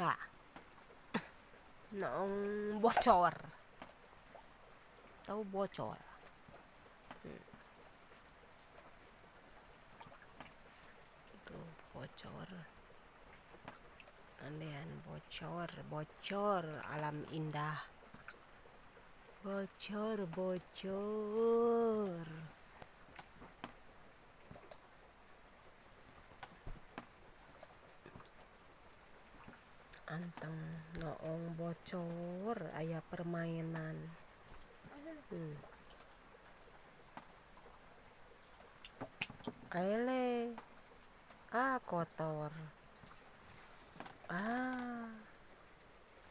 Ah, noong bocor. Tahu bocor? Itu bocor. Andean bocor alam indah. Bocor. Anteng noong bocor aya permainan. Aele kotor.